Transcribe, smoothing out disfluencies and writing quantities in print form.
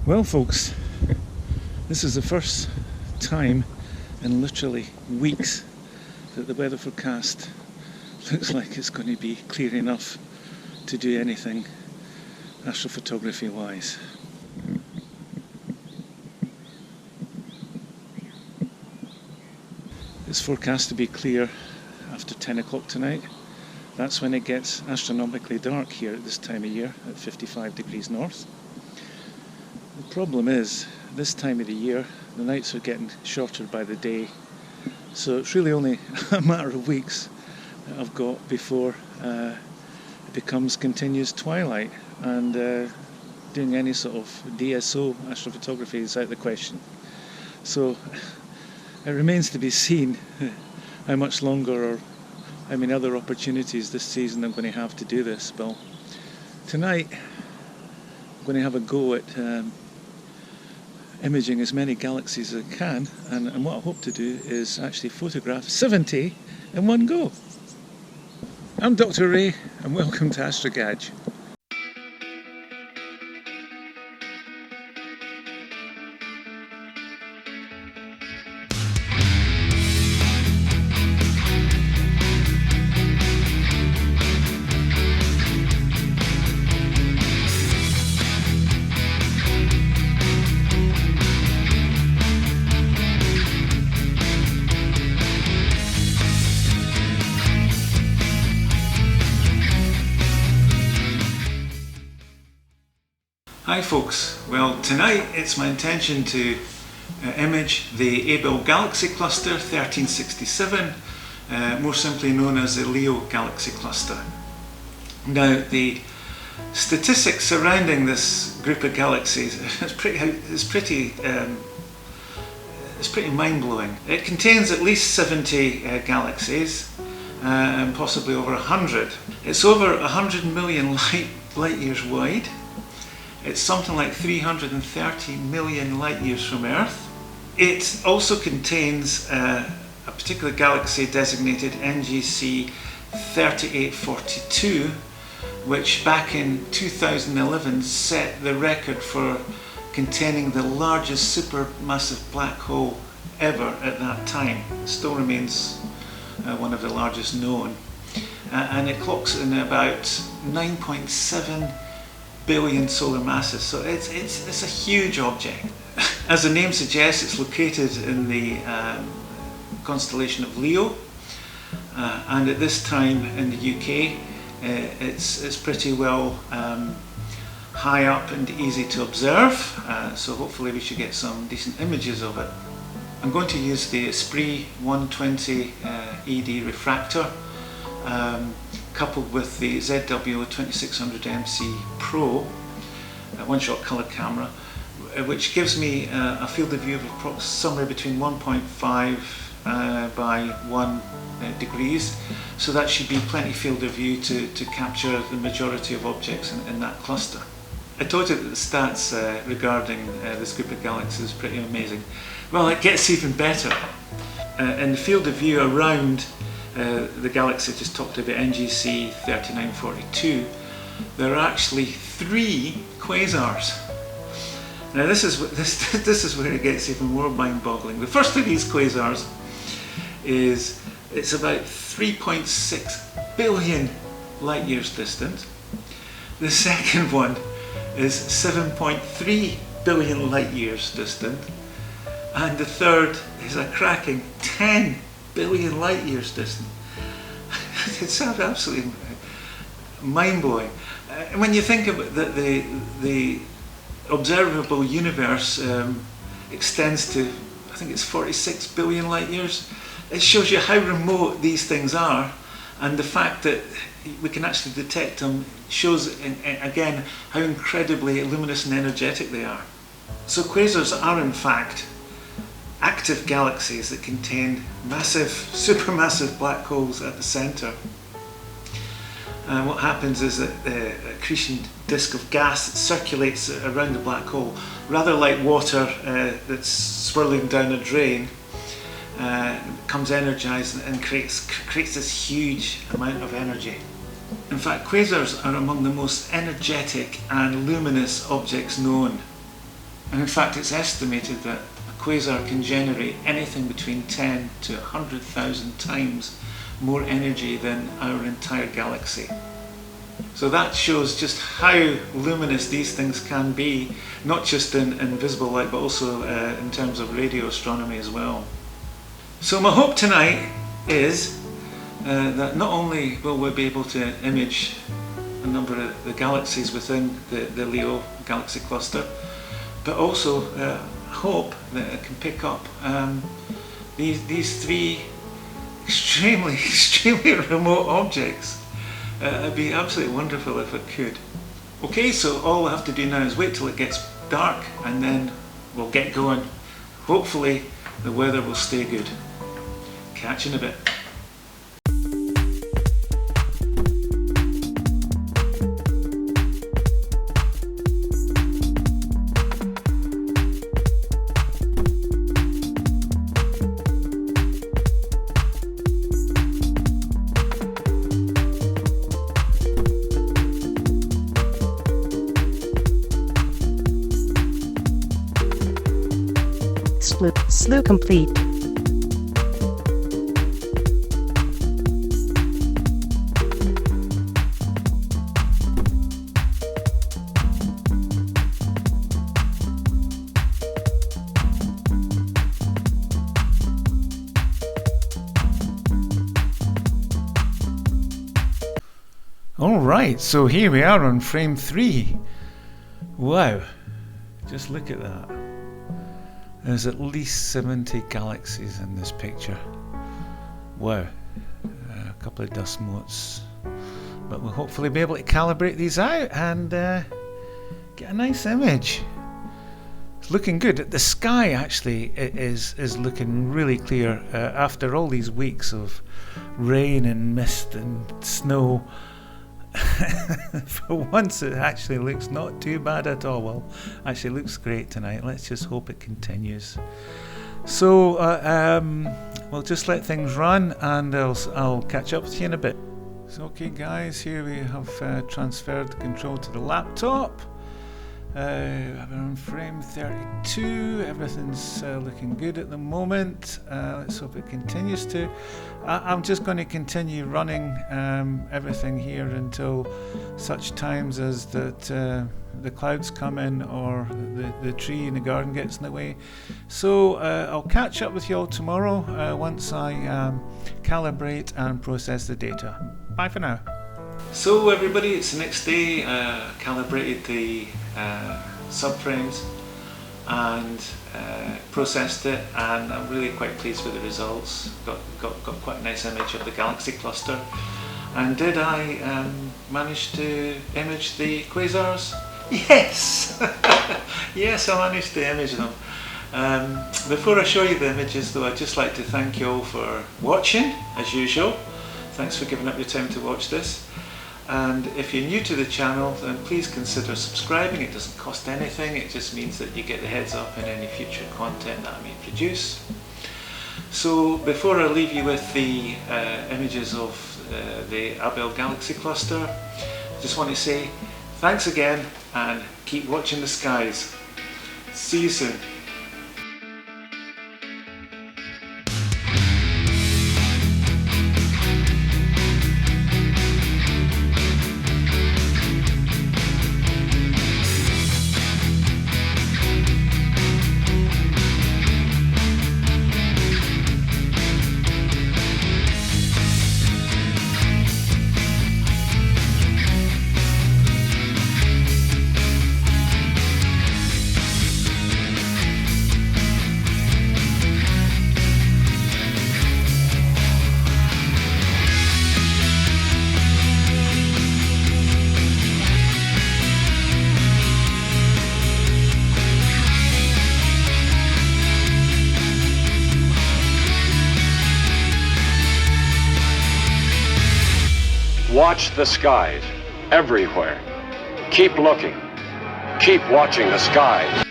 Well folks, this is the first time in literally weeks that the weather forecast looks like it's going to be clear enough to do anything astrophotography wise. It's forecast to be clear after 10 o'clock tonight. That's when it gets astronomically dark here at this time of year at 55 degrees north. The problem is, this time of the year, the nights are getting shorter by the day, so it's really only a matter of weeks that I've got before it becomes continuous twilight, and doing any sort of DSO astrophotography is out of the question. So it remains to be seen how much longer or how many other opportunities this season I'm going to have to do this. But tonight I'm going to have a go at imaging as many galaxies as I can, and what I hope to do is actually photograph 70 in one go. I'm Dr. Ray and welcome to AstroGadge. Hi folks, well tonight it's my intention to image the Abell Galaxy Cluster 1367, more simply known as the Leo Galaxy Cluster. Now the statistics surrounding this group of galaxies is pretty mind-blowing. It contains at least 70 galaxies and possibly over 100. It's over 100 million light years wide. It's something like 330 million light years from Earth. It also contains a particular galaxy designated NGC 3842, which back in 2011 set the record for containing the largest supermassive black hole ever at that time. It still remains one of the largest known. And it clocks in about 9.7 billion solar masses, so it's a huge object. As the name suggests, it's located in the constellation of Leo, and at this time in the UK it's pretty well high up and easy to observe, so hopefully we should get some decent images of it. I'm going to use the Esprit 120 ED refractor coupled with the ZW 2600MC Pro one-shot colour camera, which gives me a field of view of somewhere between 1.5 by 1 degrees, so that should be plenty field of view to capture the majority of objects in that cluster. I told you that the stats regarding this group of galaxies is pretty amazing. Well, it gets even better. In the field of view around the galaxy I just talked about, NGC 3942, there are actually 3 quasars. Now this is where it gets even more mind-boggling. The first of these quasars it's about 3.6 billion light years distant. The second one is 7.3 billion light years distant, and the third is a cracking 10 billion light years distant. It's absolutely mind-blowing. When you think about that, the observable universe extends to, I think it's 46 billion light years. It shows you how remote these things are, and the fact that we can actually detect them shows again how incredibly luminous and energetic they are. So quasars are in fact active galaxies that contain massive, supermassive black holes at the centre. What happens is that the accretion disk of gas circulates around the black hole, rather like water that's swirling down a drain, becomes energised and creates this huge amount of energy. In fact, quasars are among the most energetic and luminous objects known. And in fact, it's estimated that a quasar can generate anything between 10 to 100,000 times more energy than our entire galaxy. So that shows just how luminous these things can be, not just in visible light, but also in terms of radio astronomy as well. So my hope tonight is that not only will we be able to image a number of the galaxies within the Leo Galaxy Cluster, but also hope that it can pick up these three extremely remote objects. It'd be absolutely wonderful if it could. Okay, so all we have to do now is wait till it gets dark and then we'll get going. Hopefully the weather will stay good. Catch you in a bit. Slew complete. Alright, so here we are on frame 3. Wow, just look at that. There's at least 70 galaxies in this picture. Wow, a couple of dust motes. But we'll hopefully be able to calibrate these out and get a nice image. It's looking good. The sky actually is looking really clear after all these weeks of rain and mist and snow. For once it actually looks not too bad at all. Well, actually looks great tonight. Let's just hope it continues. So we'll just let things run and I'll catch up with you in a bit. So okay guys, here we have transferred the control to the laptop. We're on frame 32. Everything's looking good at the moment. Let's hope it continues to. I'm just going to continue running everything here until such times as that the clouds come in or the tree in the garden gets in the way. So I'll catch up with you all tomorrow once I calibrate and process the data. Bye for now. So everybody, it's the next day. Calibrated the subframes and processed it, and I'm really quite pleased with the results. Got quite a nice image of the Galaxy Cluster. And did I manage to image the quasars? Yes! Yes, I managed to image them. Before I show you the images though, I'd just like to thank you all for watching, as usual. Thanks for giving up your time to watch this. And if you're new to the channel, then please consider subscribing. It doesn't cost anything, it just means that you get the heads up in any future content that I may produce. So before I leave you with the images of the Abell Galaxy Cluster, I just want to say thanks again and keep watching the skies. See you soon. Watch the skies everywhere. Keep looking. Keep watching the skies.